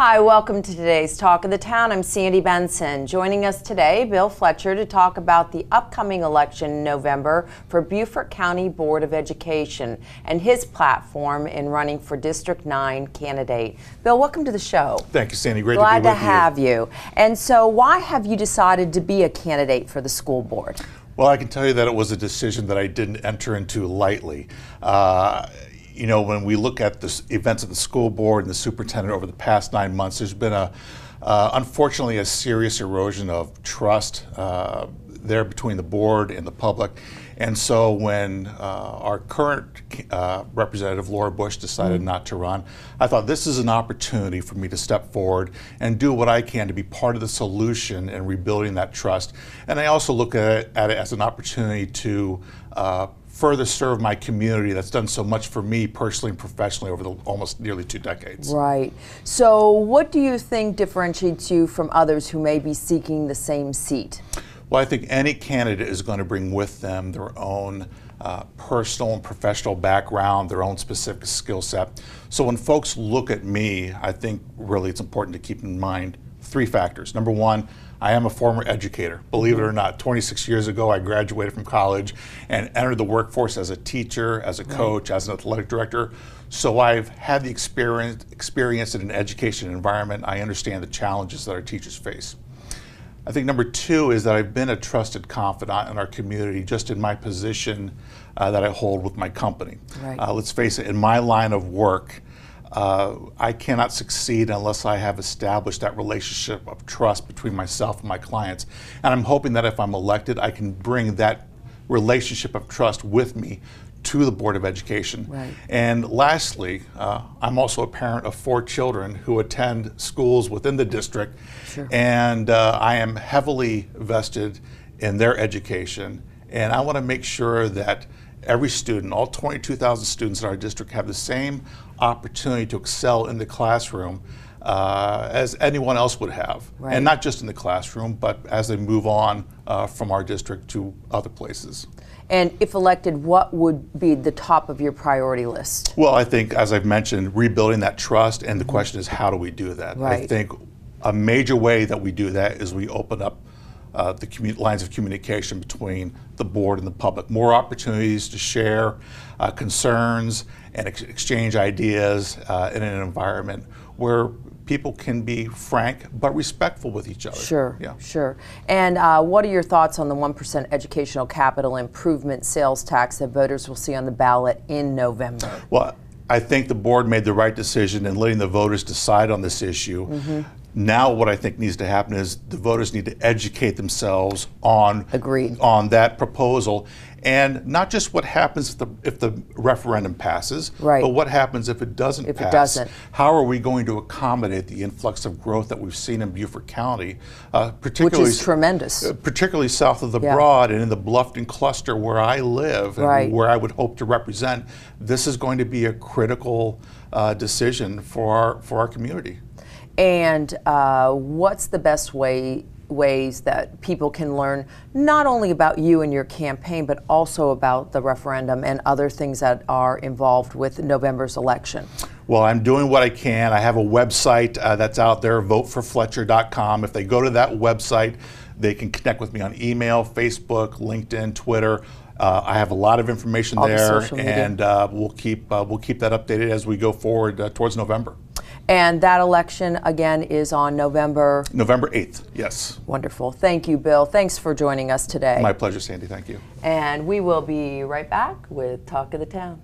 Hi, welcome to today's Talk of the Town. I'm Sandy Benson. Joining us today, Bill Fletcher, to talk about the upcoming election in November for Beaufort County Board of Education and his platform in running for District 9 candidate. Bill, welcome to the show. Thank you, Sandy. Great Glad to be with to have you. And so why have you decided to be a candidate for the school board? Well, I can tell you that it was a decision that I didn't enter into lightly. You know, when we look at the events of the school board and the superintendent over the past 9 months, there's been unfortunately a serious erosion of trust there between the board and the public. And so when our current representative, Laura Bush, decided not to run, I thought this is an opportunity for me to step forward and do what I can to be part of the solution in rebuilding that trust. And I also look at it as an opportunity to further serve my community that's done so much for me personally and professionally over the almost nearly 2 decades. Right. So what do you think differentiates you from others who may be seeking the same seat? Well, I think any candidate is going to bring with them their own personal and professional background, their own specific skill set. So when folks look at me, I think really it's important to keep in mind 3 factors. Number one, I am a former educator. Believe it or not, 26 years ago I graduated from college and entered the workforce as a teacher, as a coach, as an athletic director. So I've had the experience in an education environment. I understand the challenges that our teachers face. I think number 2 is that I've been a trusted confidant in our community just in my position that I hold with my company. Right. Let's face it, in my line of work, I cannot succeed unless I have established that relationship of trust between myself and my clients. And I'm hoping that if I'm elected, I can bring that relationship of trust with me to the Board of Education. Right. And lastly, I'm also a parent of 4 children who attend schools within the district. Sure. And I am heavily vested in their education. And I want to make sure that every student, all 22,000 students in our district, have the same opportunity to excel in the classroom as anyone else would have. Right. And not just in the classroom, but as they move on from our district to other places. And if elected, what would be the top of your priority list? Well, I think, as I've mentioned, rebuilding that trust, and the question is, how do we do that? Right. I think a major way that we do that is we open up the lines of communication between the board and the public. More opportunities to share concerns and exchange ideas in an environment where people can be frank but respectful with each other. Sure, yeah. Sure. And what are your thoughts on the 1% educational capital improvement sales tax that voters will see on the ballot in November? Well, I think the board made the right decision in letting the voters decide on this issue. Now what I think needs to happen is the voters need to educate themselves on that proposal, and not just what happens if the referendum passes, right, but what happens if it doesn't pass. It doesn't. How are we going to accommodate the influx of growth that we've seen in Beaufort County, particularly, which is tremendous, particularly south of the Broad and in the Bluffton cluster where I live and where I would hope to represent. This is going to be a critical decision for our community. And what's the best ways that people can learn not only about you and your campaign, but also about the referendum and other things that are involved with November's election? Well, I'm doing what I can. I have a website that's out there, voteforfletcher.com. If they go to that website, they can connect with me on email, Facebook, LinkedIn, Twitter. I have a lot of information there, and we'll keep that updated as we go forward towards November. And that election, again, is on November 8th, yes. Wonderful. Thank you, Bill. Thanks for joining us today. My pleasure, Sandy. Thank you. And we will be right back with Talk of the Town.